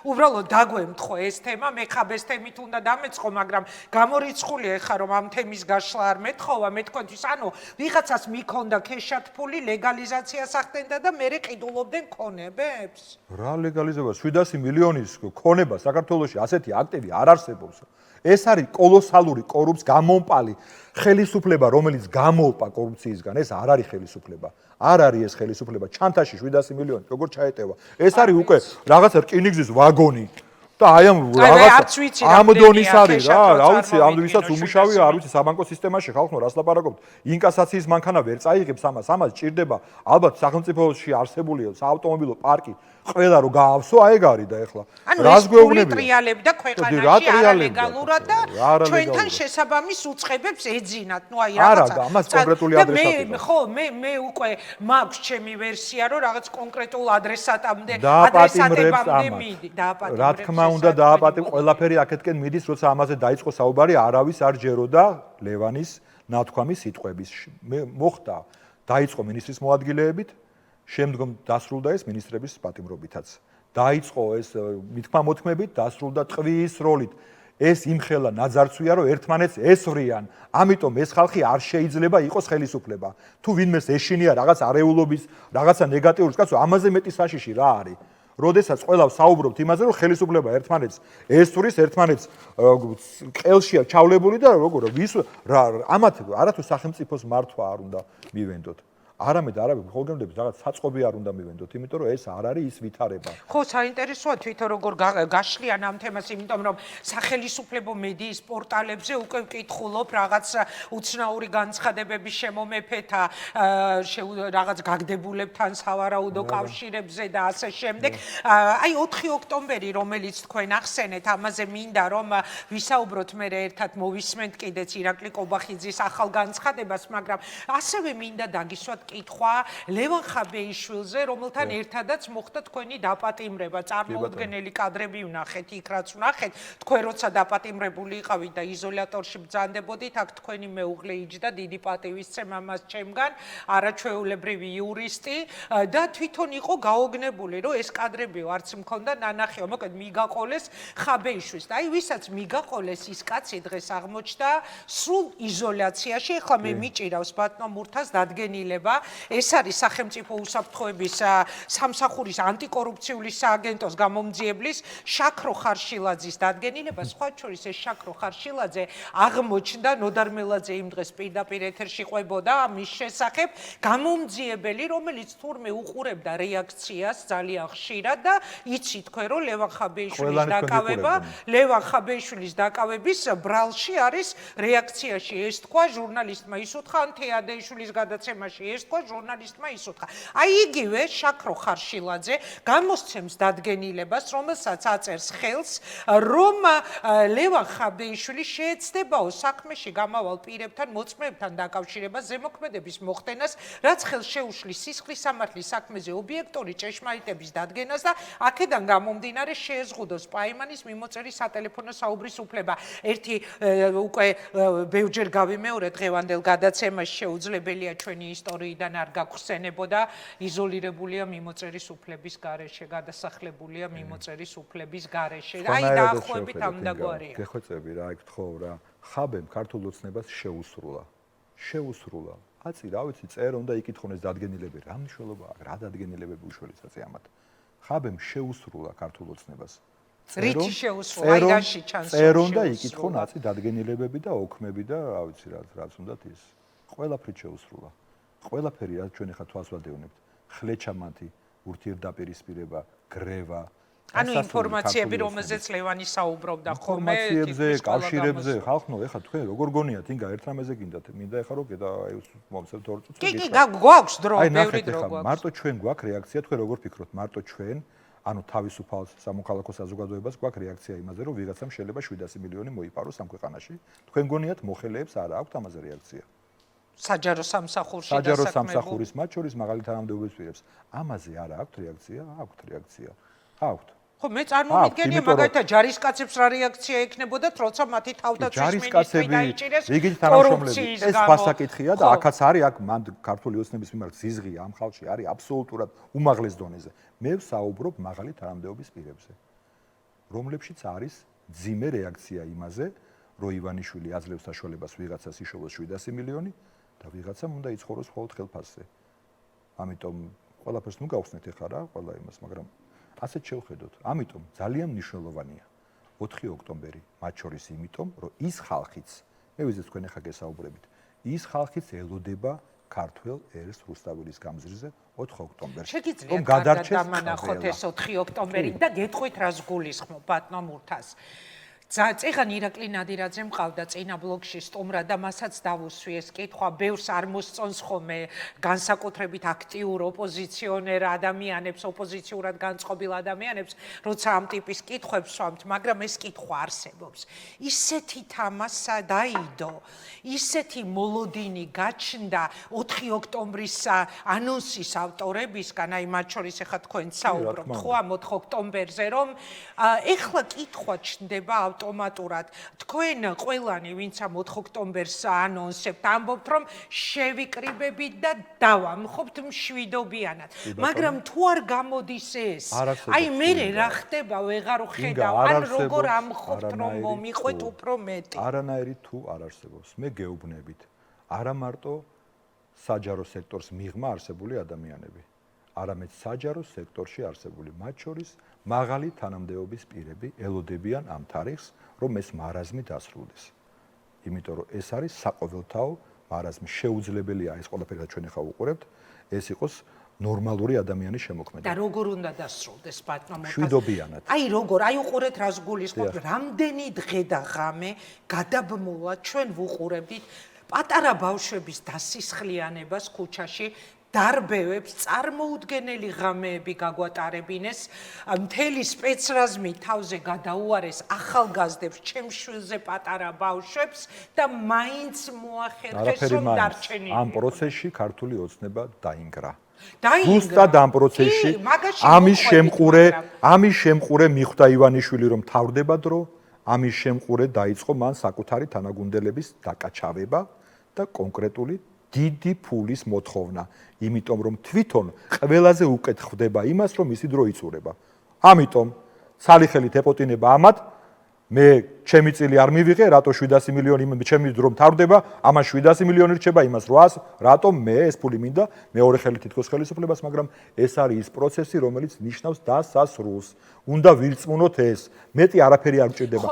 უბრალოდ დაგვემთხო ეს თემა, მე ხაბეს თემით უნდა დამეწყო, მაგრამ გამორიცხულია ეხა რომ ამ თემის გაშლა არ მეთხოვა, მე თქვენთვის ანუ ვიღაცას მიქონდა ქეშათფული ლეგალიზაციას ახდენდა და მე ყიდულობდნენ ქონებებს. რა ლეგალიზება 700 მილიონის ქონება საქართველოში ასეთი აქტივი არ არსებობს. ეს არის კოლოსალური კორუფციის გამომპალი ხელისუფლება, რომელიც გამოვპა კორუფციისგან, ეს არ არის ხელისუფლება. არ არის ეს ხელისუფლება, ჩანთაში 700 მილიონი როგორ ჩაეტევა. ეს არის უკვე რაღაცა რკინიგზის ვაგონი. და აი ამ რაღაც ამ დონის არის რა, რა ვიცი, ამ ვისაც უმუშავია, არ ვიცი, საბანკო სისტემაში ხალხო რას ლაპარაკობთ. ინკასაციის მანქანა ვერ წაიღებს ამას ჭირდება ალბათ სახელმწიფოში არსებული საავტომობილო პარკი ყველა რო გაავსო, აი ეგ არის და ეხლა რას გვეუბნები? ტრიალებდა ქვეყანაში არალეგალურად და ჩვენთან შესაბამის უწყებებს ეძინათ. ნუ აი რაღაცა. არა, ამას კონკრეტული ადრესატი. ხო, მე უკვე მაქვს ჩემი ვერსია, რომ რაღაც კონკრეტულ ადრესატამდე მიდი. რა თქმა უნდა დააპატიმრე ყველაფერი აქეთკენ მიდის, როცა ამაზე დაიწყო საუბარი, არავის არ ჯეროდა ლევანის ნათქვამის სიტყვების. მოხდა, დაიწყო მინისტრის მოადგილეებით, შემდგომ დასრულდა ეს მინისტრების პატიმრობითაც. დაიწყო ეს მითქმა-მოთქმებით, დასრულდა ტყვის როლით. ეს იმხელა ნაძარცვია, რომ ერთმანეთს ესვრიან. ამიტომ ეს ხალხი არ შეიძლება იყოს ხელისუფლება. თუ ვინმეს ეშინია რაღაც არეულობის, რაღაცა ნეგატიურს, კაცო, ამაზე მეტი საშიში რა არის? როდესაც ყველა საუბრობთ იმაზე, რომ ხელისუფლება ერთმანეთს ესვრის, ერთმანეთს ყელშია ჩავლებული და როგორ ამათ არათუ სახელმწიფოს მართვა არ უნდა მივენდოთ. არამედ ხოლმე რაღაც საწყობი არ უნდა მივენდოთ, იმიტომ რომ ეს არ არის ის ვითარება. ხო, საინტერესოა თვითონ როგორ გაშლიან ამ თემას, იმიტომ რომ სახელისუფლებო მედიის პორტალებზე უკვე ვკითხულობ რაღაც უცნაური განცხადებების შემომეფეთა რაღაც გაგდებულებთან სავარაუდო კავშირებზე და ასე შემდეგ. აი 4 ოქტომბერი, რომელიც თქვენ ახსენეთ, ამაზე მინდა რომ ვისაუბროთ მე ერთად მოვისმენთ კიდეც ირაკლი კობახიძის ახალ განცხადებას, მაგრამ ასევე მინდა დაგისვათ კითხვა ლევან ხაბეიშვილზე, რომელთან ერთადაც მოხდა თქვენი დაპატიმრება. წარმოუდგენელი კადრები ვნახეთ, იქ რაც ვნახეთ, თქვენ როცა დაპატიმრებული იყავით და იზოლატორში ბრძანდებოდით, აქ თქვენი მეუღლე იჯდა, დიდი პატივისცემა მას ჩემგან, არაჩვეულებრივი იურისტი და თვითონ იყო გაოგნებული, რომ ეს კადრები არც მქონდა ნანახეო, მოკლედ მიგაყოლეს ხაბეიშვილს. და აი ვისაც მიგაყოლეს ის კაცი დღეს აღმოჩნდა სრულ იზოლაციაში. ეხლა მე მიჭირავს ბატონო მურთას დადგენილება. ეს არის სახელმწიფო უსაფრთხოების სამსახურის ანტიკორუფციული სააგენტოს გამომძიებლის შაქრო ხარშილაძის დადგენილება. სხვა შორის ეს შაქრო ხარშილაძე აღმოჩნდა, ნოდარ მელაძე იმ დღეს პირდაპირ ეთერში ყვებოდა ამის შესახებ, გამომძიებელი, რომელიც თურმე უყურებდა რეაქციას ძალიან ხშირად და იცით თქვენ რომ ლევან ხაბეიშვილის დაკავების ბრალში არის რეაქციაში ეს თქვა ჟურნალისტმა ისუთხა, თეადეიშვილის გადაცემაში ეს თქვა ჟურნალისტმა ისუთხა. აი იგივე შაქრო ხარშილაძე გამოსცემს დადგენილებას, რომელსაც აწერს ხელს, რომ ლევან ხაბეიშვილი შეეცდებაო საქმეში გამავალ პირებთან მოწმეებთან დაკავშირებას ზემოქმედების მოხდენას, რაც ხელს შეუშლის სისხლის სამართლის საქმეზე ობიექტური ჭეშმარიტების დადგენას და აქედან გამომდინარე შეეზღუდოს პაიმანის მიმოწერი სატელეფონო საუბრის უფლება. ერთი უკვე ბევრჯერ გავიმეორე დღევანდელ გადაცემაში შეუძლებელია ჩვენი ისტორიიდან არ გაგხსენებოდა, იზოლირებულია მიმოწერის უფლების გარეშე, გადასახლებულია მიმოწერის უფლების გარეშე. აი დაახლოებით ამდაგვარია. გეხვეწები რა, იქ თხოვ რა. ხაბემ ქართულ ოცნებას შეუსრულა. აცი რა ვიცი, წერონ და იკითხონ ეს დადგენილები, რა მნიშვნელობა აქვს, რა დადგენილებები უშველიც აწი ამათ. ხაბემ შეუსრულა ქართულ ოცნებას. რითი შეუსრულა, აიდაში ჩანს. წერონ და იკითხონ აწი დადგენილებები და ოქმები და რა ვიცი რაც უნდათ ის. ყველაფრით შეუსრულა. ყველაფერი რაც ჩვენ ახლა თვალს ვადევნებთ, ხლეჩამანთი, ურთიერთდაპირისპირება, გრევა, ანუ ინფორმაციები, რომელზეც ლევანი საუბრობდა ხოლმე, ინფორმაციებზე, კავშირებზე, ხალხო, ეხლა თქვენ როგორ გონიათ, ინგა ერთ რამეზე გინდათ, მინდა ეხლა რომ მომცემთ 2 წუთს. კი, გვაქვს დრო, ბევრი დრო გვაქვს. მარტო ჩვენ გვაქვს რეაქცია, თქვენ როგორ ფიქრობთ, მარტო ჩვენ, ანუ თავისუფალ სამოქალაქო საზოგადოებას გვაქვს რეაქცია იმაზე, რომ ვიღაცამ შეიძლება 700 მილიონი მოიპაროს ამ ქვეყანაში. თქვენ გონიათ მოხელეებს არა აქვთ ამაზე რეაქცია. საჯარო სამსახურში საჯარო სამსახურის მათ შორის მაღალი თანამდებობის პირებს. ამაზე არა აქვთ რეაქცია? აქვთ რეაქცია. აქვთ. ხო, მე წარმოვიდგენია მაგალითად ჯარისკაცებს რა რეაქცია ექნებოდათ, როცა მათი თავდაცვის მინისტრი დაიჭირეს კორუფციის ეს ფასაკითხია და აქაც არის, აქ მან ქართული ოცნების მიმართ ზიზღი ამ ხალხში არის აბსოლუტურად უმაღლეს დონეზე. მე ვსაუბრობ მაღალი თანამდებობის პირებზე. რომლებშიც არის ძიმე რეაქცია იმაზე, რომ ივანიშვილი აძლევს საშუალებას ვიღაცას იშოვოს 700 მილიონი და ვიღაცამ უნდა იცხოვროს მხოლოდ ხელფასზე. ამიტომ ყველაფერს ნუ გავხსნით ახლა რა, ყველა იმას, მაგრამ ასეთ შევხედოთ. ამიტომ ძალიან მნიშვნელოვანია 4 ოქტომბერი, მათ შორის იმიტომ, რომ ის ხალხიც, მე ვიზეთ თქვენ ახლა გესაუბრებით, ის ხალხიც ელოდება ქართველ ერს რუსთაველის გამზირზე 4 ოქტომბერში. შეგიძლიათ გადადამანახოთ ეს 4 ოქტომბერი და გეტყვით რას გულისხმობ ბატონ მურთას. წეგან ირაკლი ნადირაძე მყავდა წინა ბლოკში სტუმრად და მასაც დავუსვი ეს კითხვა, ბევრს არ მოსწონს ხოლმე განსაკუთრებით აქტიურ ოპოზიციონერ ადამიანებს, ოპოზიციურად განწყობილ ადამიანებს, როცა ამ ტიპის კითხვებს ვსვამთ, მაგრამ ეს კითხვა არსებობს. ისეთი თამასა დაიდო, ისეთი მოლოდინი გაჩნდა 4 ოქტომბრის ანონსის ავტორებისგან, აი მათ შორის ახლა თქვენ საუბრობთ ხო ამ 4 ოქტომბერზე, რომ ეხლა კითხვა ჩნდება ავტომატურად. თქვენ ყველანი, ვინც ამ 4 ოქტომბერს ანონსებთ, ამბობთ, რომ შევიკრიბებით და დავამხობთ მშვიდობიანად. მაგრამ თუ არ გამოდის ეს, აი მე რა ხდება, ვეღარ ვხედავ, ან როგორ ამხობთ, რომ მომიყვეთ უფრო მეტი. არანაირი თუ არ არსებობს. მე გეუბნებით, არა მარტო საჯარო სექტორს მიღმა არსებული ადამიანები, არამედ საჯარო სექტორში არსებული, მათ შორის მაღალი თანამდებობის პირები ელოდებიან ამ თარიღს, რომ ეს მარაზმი დასრულდეს. იმიტომ რომ ეს არის საყოველთაო მარაზმი, შეუძლებელია ეს ყველაფერი, ჩვენ ახლა ვუყურებთ, ეს იყოს ნორმალური ადამიანის შემოქმედება. და როგორ უნდა დასრულდეს ბატონო მურთას? მშვიდობიანად. აი როგორ, აი უყურეთ რას გულისხმობთ, რამდენი დღე და ღამე გადაბმულად ჩვენ ვუყურებდით პატარა ბავშვების დასისხლიანებას ქუჩაში, დარბევებს, წარმოუდგენელი ღამეები გაგვატარებინეს, მთელი სპეცრაზმი თავზე გადაუარეს ახალგაზრდებს, ჩემს შვილზე პატარა ბავშვებს და მაინც მოახერხეს რომ დარჩენილიყო. ამ პროცესში ქართული ოცნება დაინგრა. დაინგრა. ზუსტად ამ პროცესში ამის შემყურე მიხვდა ივანიშვილი რომ თავდება დრო, ამის შემყურე დაიწყო მან საკუთარი თანაგუნდელების დაკაჩავება და კონკრეტული დიდი ფულის მოთხოვნა, იმიტომ რომ თვითონ ყველაზე უკეთ ხვდება იმას, რომ მისი დრო იწურება. ამიტომ სალიხელით ეპოტინება ამათ, მე ჩემი წილი არ მივიღე, რატო 700 მილიონი ჩემი დრო მთავრდება, ამას 700 მილიონი რჩება, იმას 800, რატომ მე ეს ფული მინდა, მეორე ხელით თითქოს ხელისუფლებას, მაგრამ ეს არის ის პროცესი, რომელიც ნიშნავს დასასრულს. უნდა ვირწმუნოთ ეს, მეტი არაფერი არ გჭირდება.